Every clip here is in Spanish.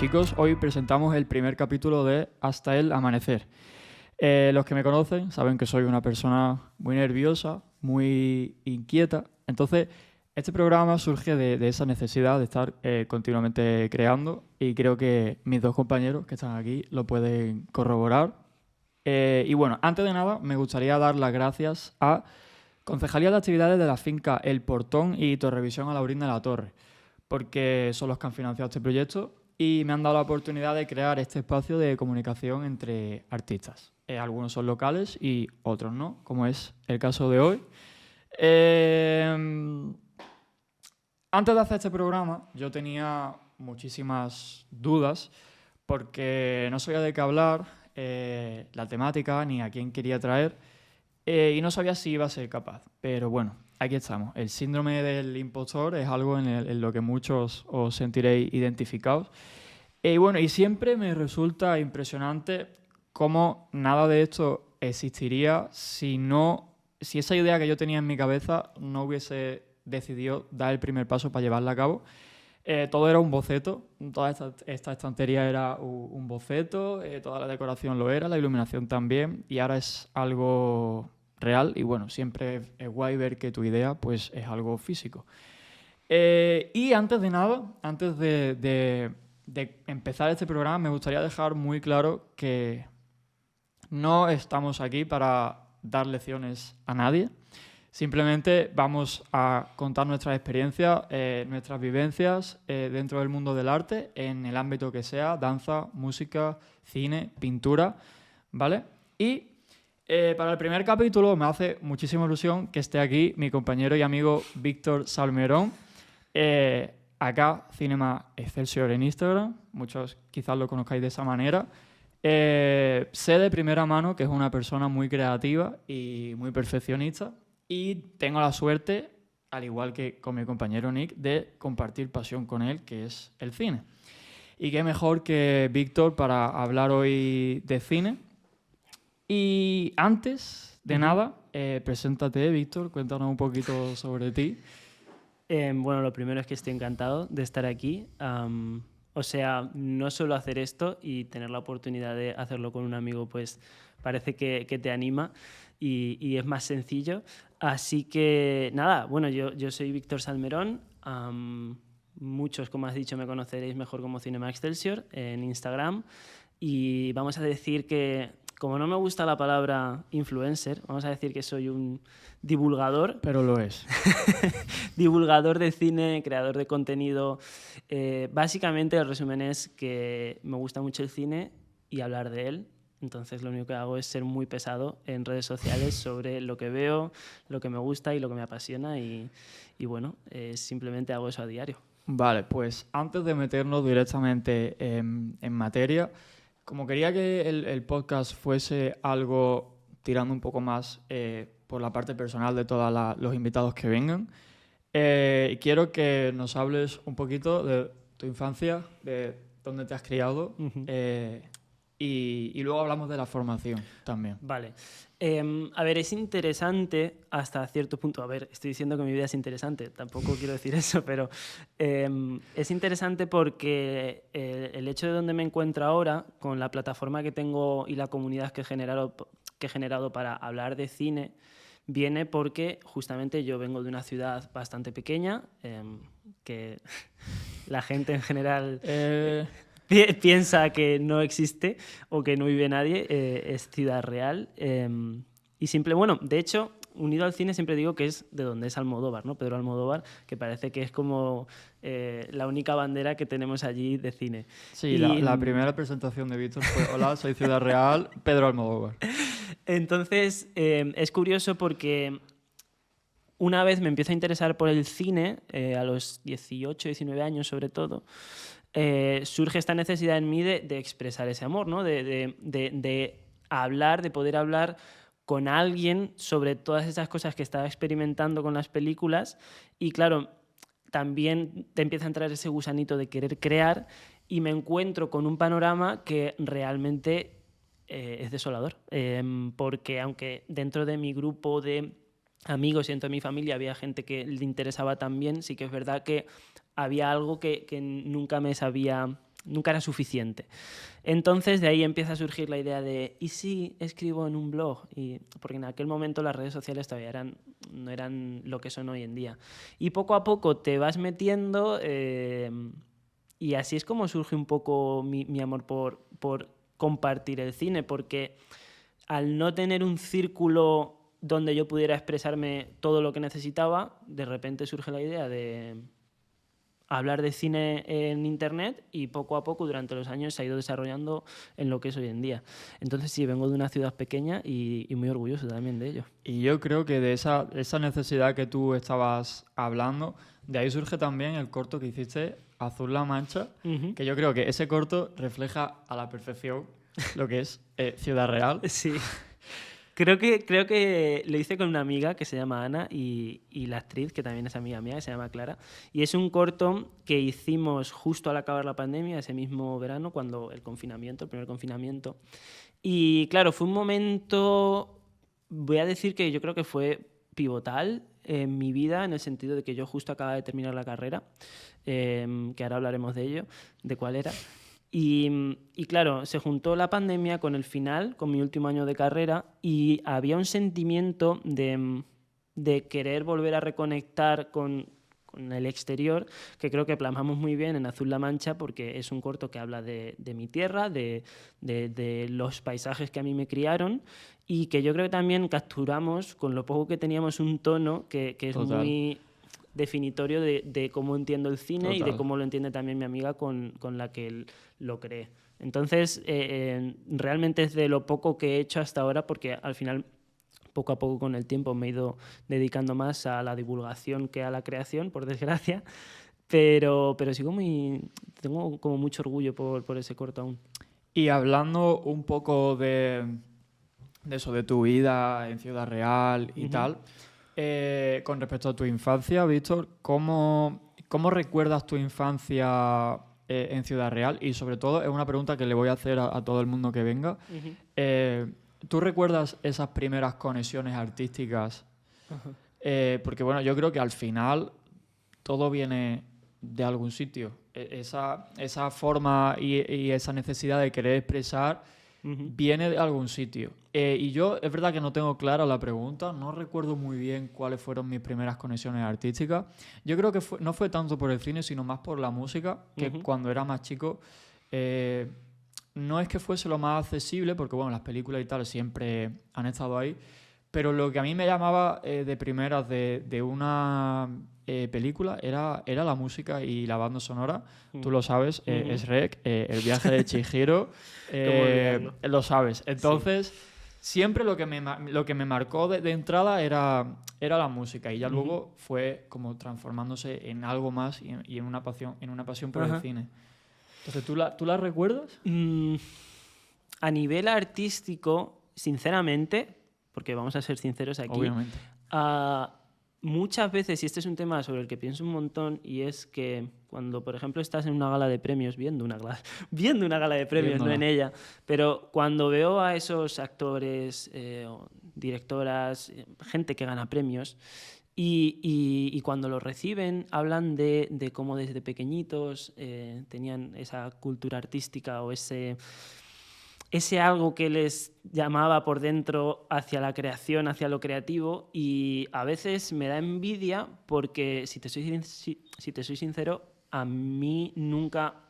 chicos, hoy presentamos el primer capítulo de Hasta el amanecer. Los que me conocen saben que soy una persona muy nerviosa, muy inquieta. Entonces, este programa surge de esa necesidad de estar continuamente creando y creo que mis dos compañeros que están aquí lo pueden corroborar. Y bueno, antes de nada, me gustaría dar las gracias a Concejalía de Actividades de la Finca El Portón y Torrevisión a Laurín de la Torre, porque son los que han financiado este proyecto y me han dado la oportunidad de crear este espacio de comunicación entre artistas. Algunos son locales y otros no, como es el caso de hoy. Antes de hacer este programa yo tenía muchísimas dudas porque no sabía de qué hablar, la temática ni a quién quería traer y no sabía si iba a ser capaz. Pero bueno, aquí estamos. El síndrome del impostor es algo en lo que muchos os sentiréis identificados. Y bueno, y siempre me resulta impresionante cómo nada de esto existiría si esa idea que yo tenía en mi cabeza no hubiese decidido dar el primer paso para llevarla a cabo. Todo era un boceto, toda esta estantería era un boceto, toda la decoración lo era, la iluminación también, y ahora es algo real y bueno, siempre es guay ver que tu idea pues es algo físico. Y antes de nada, antes de empezar este programa, me gustaría dejar muy claro que no estamos aquí para dar lecciones a nadie. Simplemente vamos a contar nuestras experiencias, nuestras vivencias dentro del mundo del arte, en el ámbito que sea, danza, música, cine, pintura, ¿vale? Y para el primer capítulo me hace muchísima ilusión que esté aquí mi compañero y amigo Víctor Salmerón. Acá, Cinema Excelsior en Instagram, muchos quizás lo conozcáis de esa manera. Sé de primera mano que es una persona muy creativa y muy perfeccionista y tengo la suerte, al igual que con mi compañero Nick, de compartir pasión con él, que es el cine. Y qué mejor que Víctor para hablar hoy de cine. Y antes de nada, preséntate, Víctor, cuéntanos un poquito sobre ti. Bueno, lo primero es que estoy encantado de estar aquí. O sea, no suelo hacer esto y tener la oportunidad de hacerlo con un amigo, pues parece que te anima y es más sencillo. Así que nada, bueno, yo soy Víctor Salmerón. Muchos, como has dicho, me conoceréis mejor como Cinema Excelsior en Instagram. Y vamos a decir que, como no me gusta la palabra influencer, vamos a decir que soy un divulgador. Pero lo es. Divulgador de cine, creador de contenido. Básicamente el resumen es que me gusta mucho el cine y hablar de él. Entonces lo único que hago es ser muy pesado en redes sociales sobre lo que veo, lo que me gusta y lo que me apasiona y bueno, simplemente hago eso a diario. Vale, pues antes de meternos directamente en materia, como quería que el podcast fuese algo tirando un poco más por la parte personal de todos los invitados que vengan, quiero que nos hables un poquito de tu infancia, de dónde te has criado y luego hablamos de la formación también. Vale. A ver, es interesante hasta cierto punto. A ver, estoy diciendo que mi vida es interesante, tampoco quiero decir eso, pero es interesante porque el hecho de donde me encuentro ahora, con la plataforma que tengo y la comunidad que he generado para hablar de cine, viene porque justamente yo vengo de una ciudad bastante pequeña, que la gente en general piensa que no existe o que no vive nadie, es Ciudad Real. Y bueno, de hecho, unido al cine siempre digo que es de donde es Almodóvar, ¿no? Pedro Almodóvar, que parece que es como la única bandera que tenemos allí de cine. Sí, la primera presentación de Víctor fue: hola, soy Ciudad Real, Pedro Almodóvar. Entonces, es curioso porque una vez me empiezo a interesar por el cine, a los 18, 19 años sobre todo, surge esta necesidad en mí de expresar ese amor, ¿no? De hablar, de poder hablar con alguien sobre todas esas cosas que estaba experimentando con las películas y claro, también te empieza a entrar ese gusanito de querer crear y me encuentro con un panorama que realmente es desolador, porque aunque dentro de mi grupo de amigos y dentro de mi familia había gente que le interesaba también, sí que es verdad que había algo que nunca me sabía nunca era suficiente. Entonces de ahí empieza a surgir la idea de ¿y si escribo en un blog? Porque en aquel momento las redes sociales todavía no eran lo que son hoy en día. Y poco a poco te vas metiendo y así es como surge un poco mi amor por compartir el cine, porque al no tener un círculo donde yo pudiera expresarme todo lo que necesitaba, de repente surge la idea de hablar de cine en internet y poco a poco durante los años se ha ido desarrollando en lo que es hoy en día. Entonces sí, vengo de una ciudad pequeña y muy orgulloso también de ello. Y yo creo que de esa necesidad que tú estabas hablando, de ahí surge también el corto que hiciste, Azul-La Mancha, que yo creo que ese corto refleja a la perfección lo que es Ciudad Real. Sí. Creo que lo hice con una amiga que se llama Ana y la actriz, que también es amiga mía, que se llama Clara. Y es un corto que hicimos justo al acabar la pandemia, ese mismo verano, cuando el primer confinamiento. Y claro, fue un momento, voy a decir que yo creo que fue pivotal en mi vida, en el sentido de que yo justo acababa de terminar la carrera, que ahora hablaremos de ello, de cuál era. Y claro, se juntó la pandemia con el final, con mi último año de carrera, y había un sentimiento de querer volver a reconectar con el exterior, que creo que plasmamos muy bien en Azul-La Mancha, porque es un corto que habla de mi tierra, de los paisajes que a mí me criaron, y que yo creo que también capturamos, con lo poco que teníamos, un tono que es Total. muy definitorio de cómo entiendo el cine. Total. Y de cómo lo entiende también mi amiga con la que lo cree. Entonces, realmente es de lo poco que he hecho hasta ahora, porque al final, poco a poco con el tiempo, me he ido dedicando más a la divulgación que a la creación, por desgracia. Pero sigo tengo como mucho orgullo por ese corto aún. Y hablando un poco de eso, de tu vida en Ciudad Real y tal, con respecto a tu infancia, Víctor, ¿cómo recuerdas tu infancia en Ciudad Real? Y sobre todo, es una pregunta que le voy a hacer a todo el mundo que venga. ¿Tú recuerdas esas primeras conexiones artísticas? Porque bueno, yo creo que al final todo viene de algún sitio. Esa forma y esa necesidad de querer expresar viene de algún sitio. Y yo, es verdad que no tengo clara la pregunta, no recuerdo muy bien cuáles fueron mis primeras conexiones artísticas. Yo creo que no fue tanto por el cine, sino más por la música, que cuando era más chico no es que fuese lo más accesible, porque bueno, las películas y tal siempre han estado ahí, pero lo que a mí me llamaba de primeras de una película era la música y la banda sonora. Tú lo sabes, es Rec, El viaje de Chihiro, lo sabes. Entonces, siempre lo que me marcó de entrada era la música, y ya luego fue como transformándose en algo más y en una pasión por el cine. Entonces, ¿tú la recuerdas? A nivel artístico, sinceramente, porque vamos a ser sinceros aquí, obviamente, muchas veces, y este es un tema sobre el que pienso un montón, y es que cuando, por ejemplo, estás en una gala de premios, viendo una gala de premios, no en ella, pero cuando veo a esos actores, directoras, gente que gana premios, y cuando los reciben, hablan de cómo desde pequeñitos tenían esa cultura artística o ese algo que les llamaba por dentro hacia la creación, hacia lo creativo, y a veces me da envidia porque, si te soy sincero, a mí nunca...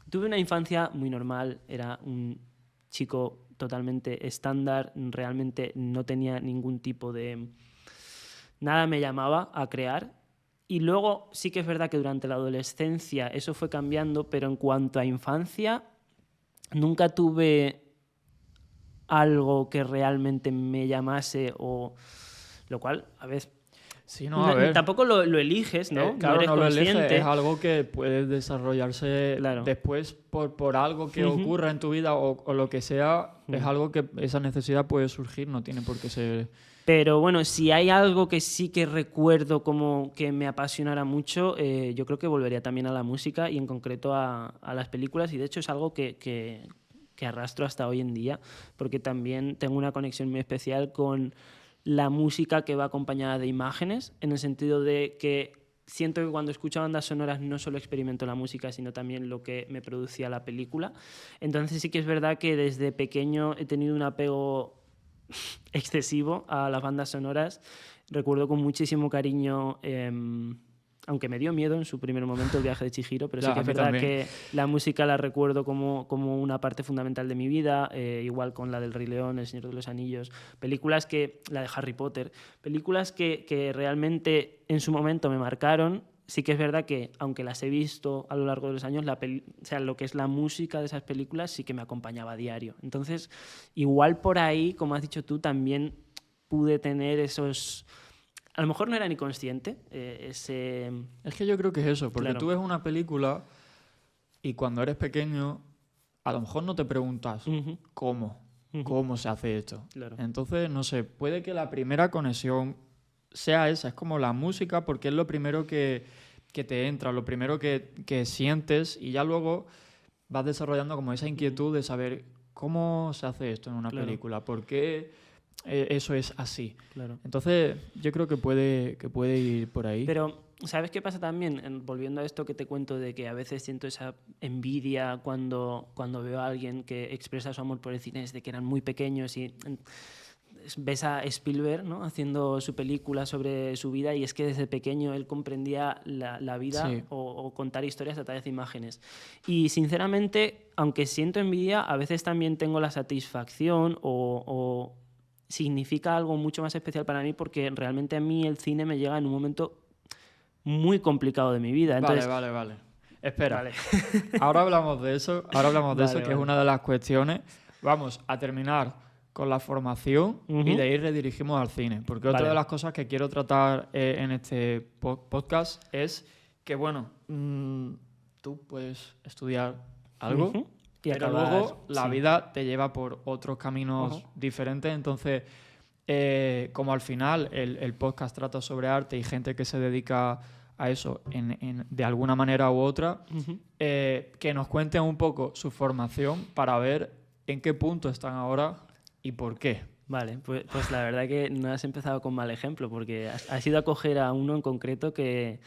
Tuve una infancia muy normal, era un chico totalmente estándar, realmente no tenía ningún tipo de... Nada me llamaba a crear. Y luego sí que es verdad que durante la adolescencia eso fue cambiando, pero en cuanto a infancia... Nunca tuve algo que realmente me llamase, lo cual, a ver, sí, no, a ver. Tampoco lo eliges, ¿no? Claro, no eres consciente. Eliges, es algo que puede desarrollarse después por algo que ocurra en tu vida o lo que sea. Es algo que esa necesidad puede surgir, no tiene por qué ser... Pero bueno, si hay algo que sí que recuerdo como que me apasionara mucho, yo creo que volvería también a la música y en concreto a las películas, y de hecho es algo que arrastro hasta hoy en día, porque también tengo una conexión muy especial con la música que va acompañada de imágenes, en el sentido de que siento que cuando escucho bandas sonoras no solo experimento la música, sino también lo que me producía la película. Entonces sí que es verdad que desde pequeño he tenido un apego excesivo a las bandas sonoras. Recuerdo con muchísimo cariño, aunque me dio miedo en su primer momento el viaje de Chihiro, pero sí que es verdad que la música la recuerdo como una parte fundamental de mi vida, igual con la del Rey León, El Señor de los Anillos, películas la de Harry Potter, películas que realmente en su momento me marcaron. Sí que es verdad que, aunque las he visto a lo largo de los años, o sea, lo que es la música de esas películas sí que me acompañaba a diario. Entonces, igual por ahí, como has dicho tú, también pude tener esos... A lo mejor no era ni consciente ese... Es que yo creo que es eso, porque Claro. tú ves una película y cuando eres pequeño a lo mejor no te preguntas cómo se hace esto. Claro. Entonces, no sé, puede que la primera conexión sea esa, es como la música, porque es lo primero que te entra, lo primero que sientes, y ya luego vas desarrollando como esa inquietud de saber cómo se hace esto en una película, por qué eso es así. Claro. Entonces, yo creo que puede ir por ahí. Pero, ¿sabes qué pasa también? Volviendo a esto que te cuento de que a veces siento esa envidia cuando veo a alguien que expresa su amor por el cine desde que eran muy pequeños y ves a Spielberg, ¿no?, haciendo su película sobre su vida, y es que desde pequeño él comprendía la vida, sí, o contar historias a través de imágenes. Y sinceramente, aunque siento envidia, a veces también tengo la satisfacción o significa algo mucho más especial para mí, porque realmente a mí el cine me llega en un momento muy complicado de mi vida. Entonces, Vale. Espera, vale. ahora hablamos de eso, que es una de las cuestiones. Vamos a terminar con la formación y de ahí redirigimos al cine. Porque otra de las cosas que quiero tratar en este podcast es que, bueno, tú puedes estudiar algo, pero luego la vida te lleva por otros caminos diferentes. Entonces, como al final el podcast trata sobre arte y gente que se dedica a eso de alguna manera u otra, que nos cuenten un poco su formación para ver en qué punto están ahora y por qué. Vale, pues la verdad que no has empezado con mal ejemplo, porque has ido a coger a uno en concreto que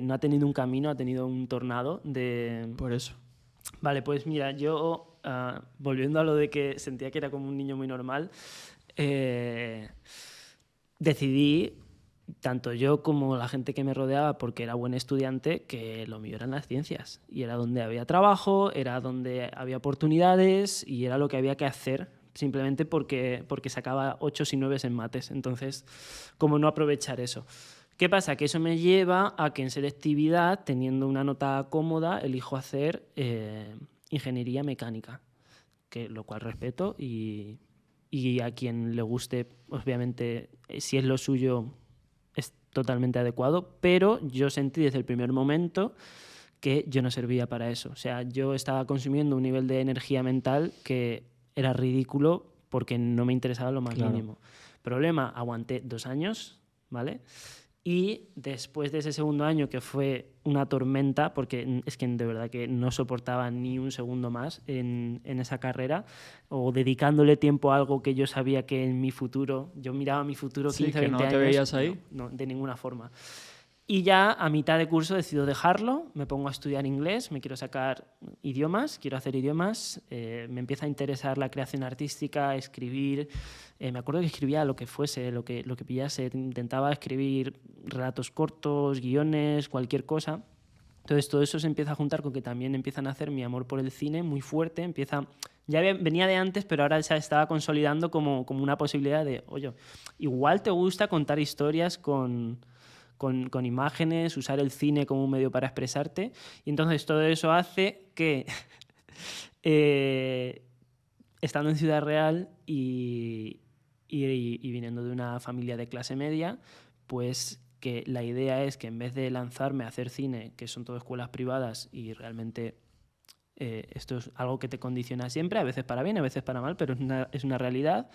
no ha tenido un camino, ha tenido un tornado de... Por eso. Vale, pues mira, yo, volviendo a lo de que sentía que era como un niño muy normal, decidí, tanto yo como la gente que me rodeaba, porque era buen estudiante, que lo mío eran las ciencias. Y era donde había trabajo, era donde había oportunidades y era lo que había que hacer, simplemente porque sacaba 8 y 9 en mates. Entonces, ¿cómo no aprovechar eso? ¿Qué pasa? Que eso me lleva a que en selectividad, teniendo una nota cómoda, elijo hacer ingeniería mecánica, lo cual respeto, y a quien le guste, obviamente, si es lo suyo, es totalmente adecuado, pero yo sentí desde el primer momento que yo no servía para eso. O sea, yo estaba consumiendo un nivel de energía mental que era ridículo porque no me interesaba lo más mínimo. Problema, aguanté 2 años, ¿vale? Y después de ese segundo año, que fue una tormenta, porque es que de verdad que no soportaba ni un segundo más en esa carrera, o dedicándole tiempo a algo que yo sabía que en mi futuro, yo miraba mi futuro 15, 20 años. ¿No te veías ahí? No, de ninguna forma. Y ya a mitad de curso decido dejarlo, me pongo a estudiar inglés, me quiero sacar idiomas, quiero hacer idiomas, me empieza a interesar la creación artística, escribir. Me acuerdo que escribía lo que fuese, lo que pillase, intentaba escribir relatos cortos, guiones, cualquier cosa. Entonces todo eso se empieza a juntar con que también empiezan a hacer mi amor por el cine muy fuerte, venía de antes, pero ahora se estaba consolidando como una posibilidad de, oye, igual te gusta contar historias con imágenes, usar el cine como un medio para expresarte. Y entonces todo eso hace que, estando en Ciudad Real y viniendo de una familia de clase media, pues que la idea es que en vez de lanzarme a hacer cine, que son todo escuelas privadas y realmente esto es algo que te condiciona siempre, a veces para bien, a veces para mal, pero es una realidad,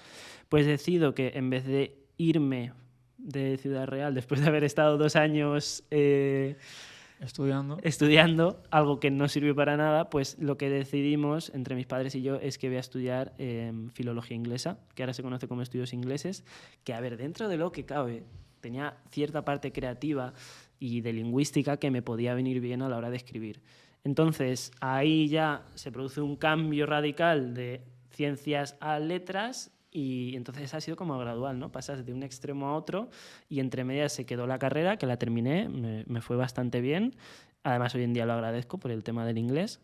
pues decido que en vez de irme de Ciudad Real después de haber estado 2 años estudiando algo que no sirvió para nada, pues lo que decidimos entre mis padres y yo es que voy a estudiar filología inglesa, que ahora se conoce como estudios ingleses, que, a ver, dentro de lo que cabe, tenía cierta parte creativa y de lingüística que me podía venir bien a la hora de escribir. Entonces, ahí ya se produce un cambio radical de ciencias a letras y entonces ha sido como gradual, ¿no? Pasas de un extremo a otro y entre medias se quedó la carrera, que la terminé, me fue bastante bien. Además, hoy en día lo agradezco por el tema del inglés.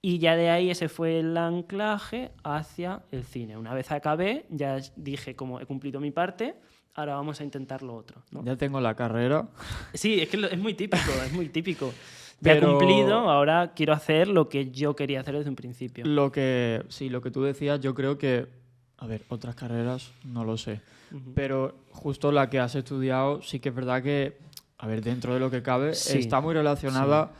Y ya de ahí ese fue el anclaje hacia el cine. Una vez acabé, ya dije, como he cumplido mi parte, ahora vamos a intentar lo otro, ¿no? Ya tengo la carrera. Sí, es que es muy típico, es muy típico. Ya he Pero cumplido, ahora quiero hacer lo que yo quería hacer desde un principio. lo que tú decías, yo creo que, a ver, otras carreras no lo sé, pero justo la que has estudiado sí que es verdad que, a ver, dentro de lo que cabe, Sí, está muy relacionada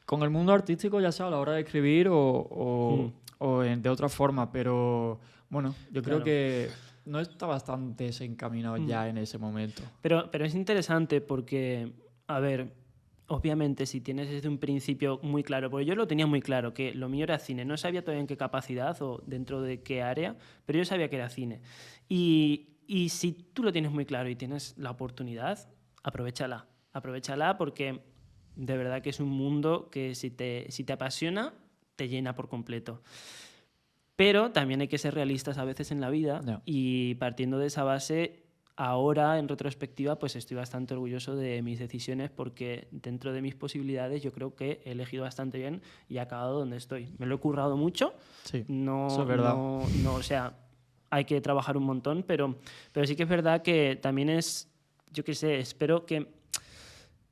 con el mundo artístico, ya sea a la hora de escribir o de otra forma, pero bueno, yo creo Claro. que no está bastante encaminado ya en ese momento. Pero es interesante porque, a ver, obviamente si tienes desde un principio muy claro, porque yo lo tenía muy claro, que lo mío era cine, no sabía todavía en qué capacidad o dentro de qué área, pero yo sabía que era cine. Y si tú lo tienes muy claro y tienes la oportunidad, aprovéchala. Aprovéchala porque de verdad que es un mundo que si te apasiona, te llena por completo. Pero también hay que ser realistas a veces en la vida y partiendo de esa base, ahora en retrospectiva pues estoy bastante orgulloso de mis decisiones porque dentro de mis posibilidades yo creo que he elegido bastante bien y he acabado donde estoy. Me lo he currado mucho, Sí, no, eso es verdad. no, o sea, hay que trabajar un montón, pero sí que es verdad que también es, yo qué sé, espero que...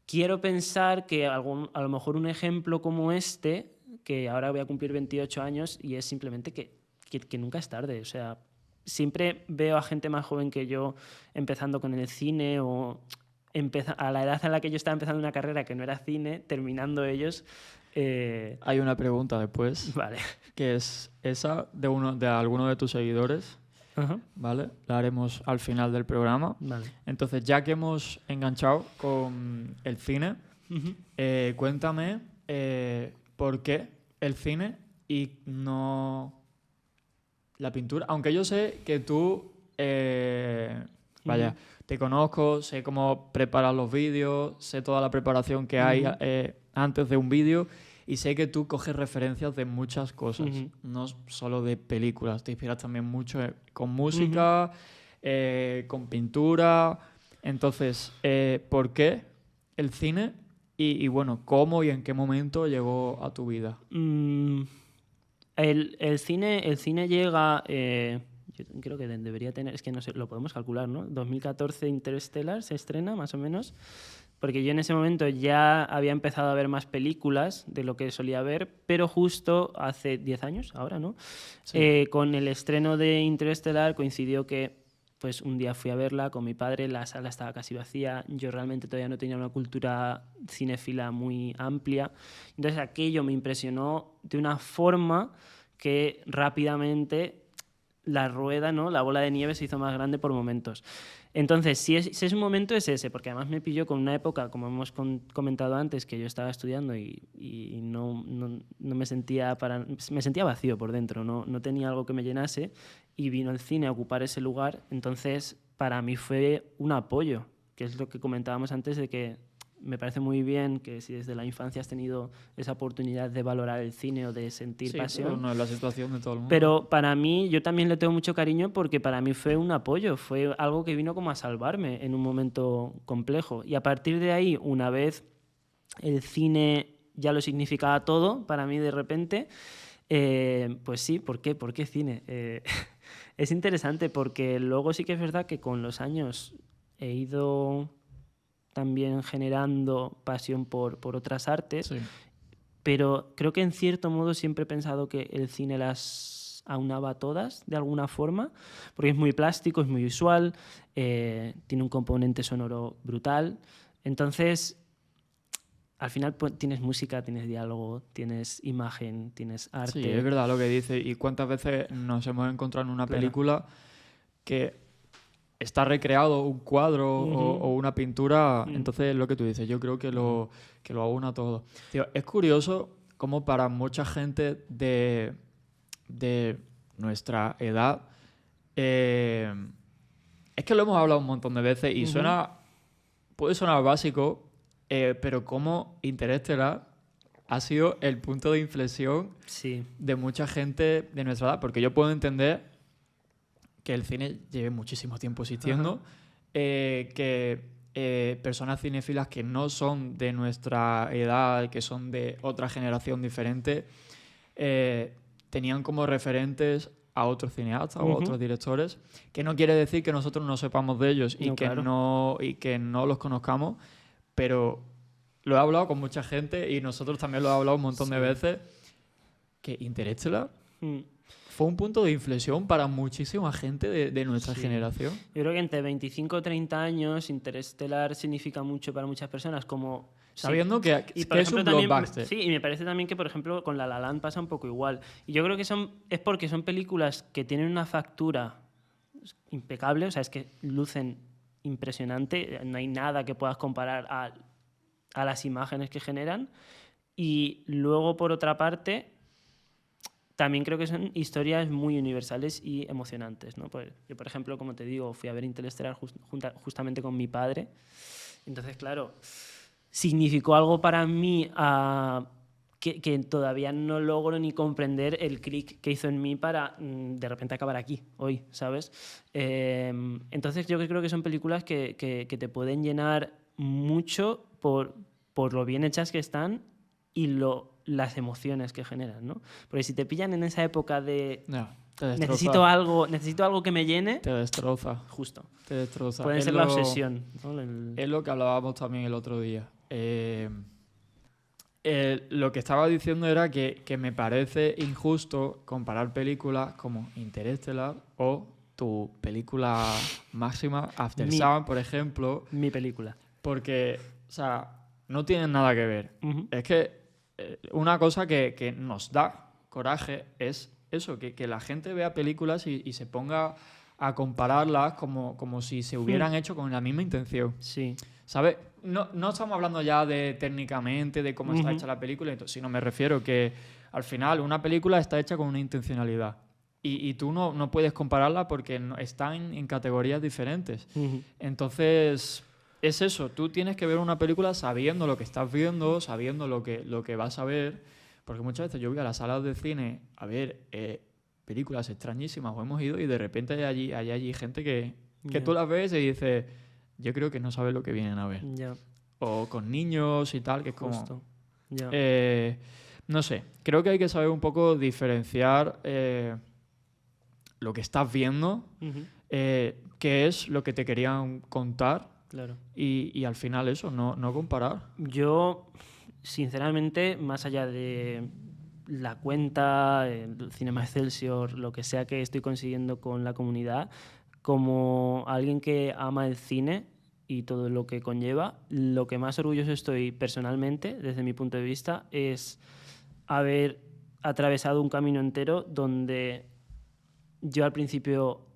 Quiero pensar que a lo mejor un ejemplo como este, que ahora voy a cumplir 28 años y es simplemente que nunca es tarde. O sea, siempre veo a gente más joven que yo empezando con el cine o a la edad en la que yo estaba empezando una carrera que no era cine, terminando ellos. Hay una pregunta después, Vale. que es esa de alguno de tus seguidores. Ajá. ¿Vale? La haremos al final del programa. Vale. Entonces, ya que hemos enganchado con el cine, cuéntame por qué el cine y no la pintura. Aunque yo sé que tú, te conozco, sé cómo preparas los vídeos, sé toda la preparación que hay antes de un vídeo. Y sé que tú coges referencias de muchas cosas, no solo de películas. Te inspiras también mucho con música, con pintura. Entonces, ¿por qué el cine? Y bueno, ¿cómo y en qué momento llegó a tu vida? El cine llega... yo creo que debería tener... Es que no sé, lo podemos calcular, ¿no? 2014 Interstellar se estrena, más o menos. Porque yo en ese momento ya había empezado a ver más películas de lo que solía ver, pero justo hace 10 años, ahora, ¿no? Sí. Con el estreno de Interstellar coincidió que pues un día fui a verla con mi padre, la sala estaba casi vacía, yo realmente todavía no tenía una cultura cinéfila muy amplia, entonces aquello me impresionó de una forma que rápidamente la rueda, ¿no? La bola de nieve se hizo más grande por momentos. Entonces, si es un momento, es ese, porque además me pilló con una época, como hemos comentado antes, que yo estaba estudiando y no me sentía me sentía vacío por dentro, no tenía algo que me llenase y vino el cine a ocupar ese lugar. Entonces, para mí fue un apoyo, que es lo que comentábamos antes de que me parece muy bien que si desde la infancia has tenido esa oportunidad de valorar el cine o de sentir pasión. No es la situación de todo el mundo. Pero para mí, yo también le tengo mucho cariño porque para mí fue un apoyo, fue algo que vino como a salvarme en un momento complejo. Y a partir de ahí, una vez el cine ya lo significaba todo para mí de repente, pues sí, ¿por qué? ¿Por qué cine? Es interesante porque luego sí que es verdad que con los años he ido también generando pasión por otras artes, Sí. pero creo que en cierto modo siempre he pensado que el cine las aunaba todas de alguna forma, porque es muy plástico, es muy visual, tiene un componente sonoro brutal, entonces al final pues, tienes música, tienes diálogo, tienes imagen, tienes arte. Sí, es verdad lo que dice. ¿Y cuántas veces nos hemos encontrado en una película que está recreado un cuadro o una pintura? Entonces es lo que tú dices. Yo creo que lo aúna todo. Tío, es curioso cómo para mucha gente de nuestra edad, es que lo hemos hablado un montón de veces y suena puede sonar básico, pero como Interestelar ha sido el punto de inflexión Sí. de mucha gente de nuestra edad, porque yo puedo entender que el cine lleve muchísimo tiempo existiendo, que personas cinéfilas que no son de nuestra edad, que son de otra generación diferente, tenían como referentes a otros cineastas o a otros directores, que no quiere decir que nosotros no sepamos de ellos y que no los conozcamos, pero lo he hablado con mucha gente y nosotros también lo he hablado un montón de veces, que Interestelar fue un punto de inflexión para muchísima gente de nuestra generación. Yo creo que entre 25 y 30 años Interestelar significa mucho para muchas personas, como... Sabiendo que es un también, blockbuster. sí, y me parece también que, por ejemplo, con La La Land pasa un poco igual. Y yo creo que es porque son películas que tienen una factura impecable, o sea, es que lucen impresionante, no hay nada que puedas comparar a las imágenes que generan. Y luego, por otra parte, también creo que son historias muy universales y emocionantes, ¿no? Pues yo, por ejemplo, como te digo, fui a ver Interestelar justamente con mi padre. Entonces, claro, significó algo para mí que todavía no logro ni comprender el clic que hizo en mí para de repente acabar aquí, hoy, ¿sabes? Entonces yo creo que son películas que te pueden llenar mucho por lo bien hechas que están y las emociones que generan, ¿no? Porque si te pillan en esa época de necesito algo que me llene, te destroza. Justo. Te destroza. Puede ser la obsesión, ¿no? Es lo que hablábamos también el otro día. Lo que estaba diciendo era que me parece injusto comparar películas como Interestelar o tu película máxima, After Sun, por ejemplo. Mi película. Porque, o sea, no tienen nada que ver. Es que una cosa que nos da coraje es eso, que la gente vea películas y se ponga a compararlas como si se hubieran hecho con la misma intención. Sí. ¿Sabes? No estamos hablando ya de técnicamente, de cómo está hecha la película, sino me refiero que al final una película está hecha con una intencionalidad. Y tú no puedes compararla porque están en categorías diferentes. Entonces, es eso. Tú tienes que ver una película sabiendo lo que estás viendo, sabiendo lo que vas a ver. Porque muchas veces yo voy a las salas de cine a ver películas extrañísimas o hemos ido y de repente hay allí gente que tú las ves y dices, yo creo que no sabes lo que vienen a ver. O con niños y tal, que es como... no sé, creo que hay que saber un poco diferenciar lo que estás viendo, qué es lo que te querían contar. Claro. Y al final eso, no comparar. Yo, sinceramente, más allá de la cuenta, el Cinema Excelsior, lo que sea que estoy consiguiendo con la comunidad, como alguien que ama el cine y todo lo que conlleva, lo que más orgulloso estoy personalmente, desde mi punto de vista, es haber atravesado un camino entero donde yo al principio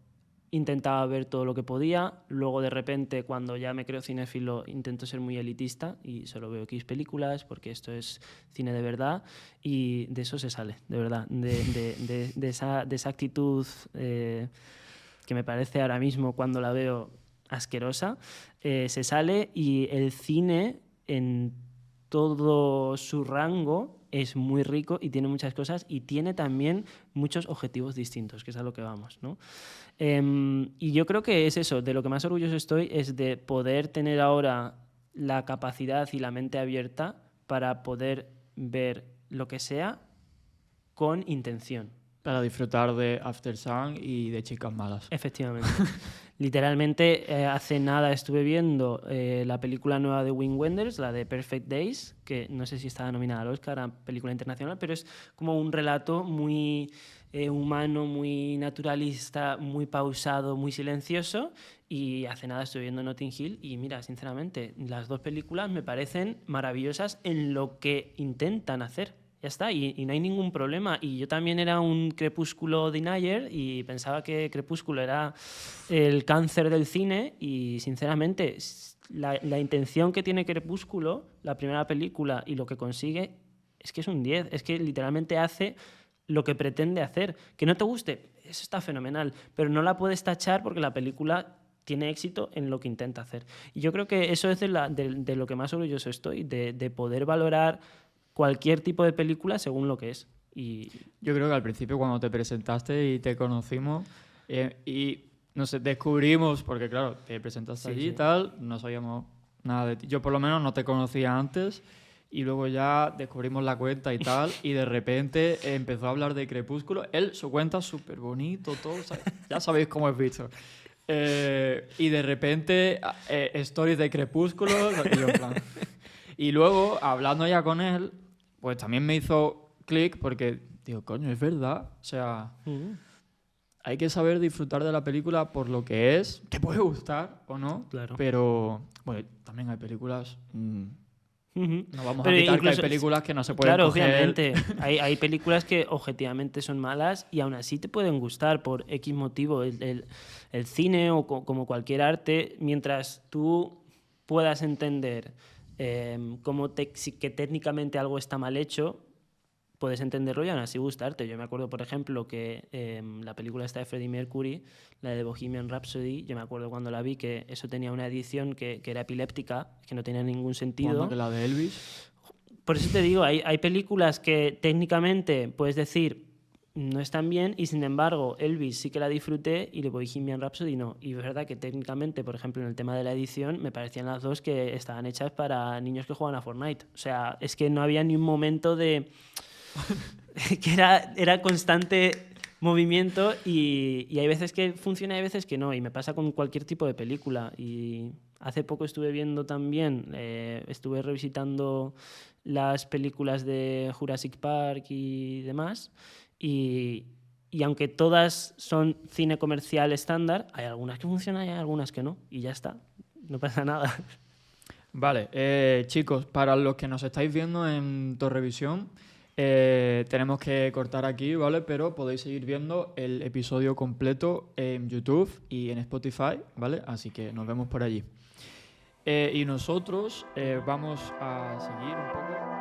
intentaba ver todo lo que podía, luego de repente cuando ya me creo cinéfilo intento ser muy elitista y solo veo X películas porque esto es cine de verdad y de eso se sale, de verdad, de esa actitud que me parece ahora mismo cuando la veo asquerosa, se sale y el cine en todo su rango es muy rico y tiene muchas cosas y tiene también muchos objetivos distintos, que es a lo que vamos, ¿no? Y yo creo que es eso, de lo que más orgulloso estoy es de poder tener ahora la capacidad y la mente abierta para poder ver lo que sea con intención. Para disfrutar de After Sun y de Chicas Malas. Efectivamente. Literalmente, hace nada estuve viendo la película nueva de Wim Wenders, la de Perfect Days, que no sé si estaba nominada al Oscar a película internacional, pero es como un relato muy humano, muy naturalista, muy pausado, muy silencioso. Y hace nada estuve viendo Notting Hill y mira, sinceramente, las dos películas me parecen maravillosas en lo que intentan hacer. Ya está, y no hay ningún problema. Y yo también era un Crepúsculo denier y pensaba que Crepúsculo era el cáncer del cine y, sinceramente, la intención que tiene Crepúsculo, la primera película, y lo que consigue, es que es un 10. Es que literalmente hace lo que pretende hacer. Que no te guste, eso está fenomenal, pero no la puedes tachar porque la película tiene éxito en lo que intenta hacer. Y yo creo que eso es de lo que más orgulloso estoy, de poder valorar cualquier tipo de película según lo que es. Y yo creo que al principio cuando te presentaste y te conocimos y no sé, descubrimos, porque claro, te presentaste allí y tal, no sabíamos nada de ti. Yo por lo menos no te conocía antes y luego ya descubrimos la cuenta y tal y de repente empezó a hablar de Crepúsculo. Él, su cuenta súper bonito, todo, ya sabéis cómo es Víctor. Y de repente stories de Crepúsculo y yo en plan... Y luego, hablando ya con él, pues también me hizo clic porque digo, coño, es verdad. O sea, hay que saber disfrutar de la película por lo que es. Te puede gustar o no, claro. Pero bueno, también hay películas... No vamos Pero a quitar incluso, que hay películas que no se pueden claro, coger... obviamente. Hay películas que objetivamente son malas y aún así te pueden gustar por X motivo. El cine o como cualquier arte, mientras tú puedas entender que técnicamente algo está mal hecho, puedes entenderlo y aún así gustarte. Yo me acuerdo, por ejemplo, que la película esta de Freddie Mercury, la de Bohemian Rhapsody, yo me acuerdo cuando la vi que eso tenía una edición que era epiléptica, que no tenía ningún sentido. ¿Cuándo que la de Elvis? Por eso te digo, hay películas que técnicamente puedes decir no están bien y sin embargo Elvis sí que la disfruté y de Bohemian Rhapsody no. Y es verdad que técnicamente, por ejemplo, en el tema de la edición me parecían las dos que estaban hechas para niños que juegan a Fortnite. O sea, es que no había ni un momento de... que era constante movimiento y hay veces que funciona y hay veces que no. Y me pasa con cualquier tipo de película. Y hace poco estuve viendo también, estuve revisitando las películas de Jurassic Park y demás. Y aunque todas son cine comercial estándar, hay algunas que funcionan y hay algunas que no. Y ya está, no pasa nada. Vale, chicos, para los que nos estáis viendo en Torrevisión, tenemos que cortar aquí, ¿vale? Pero podéis seguir viendo el episodio completo en YouTube y en Spotify, ¿vale? Así que nos vemos por allí. Y nosotros vamos a seguir un poco...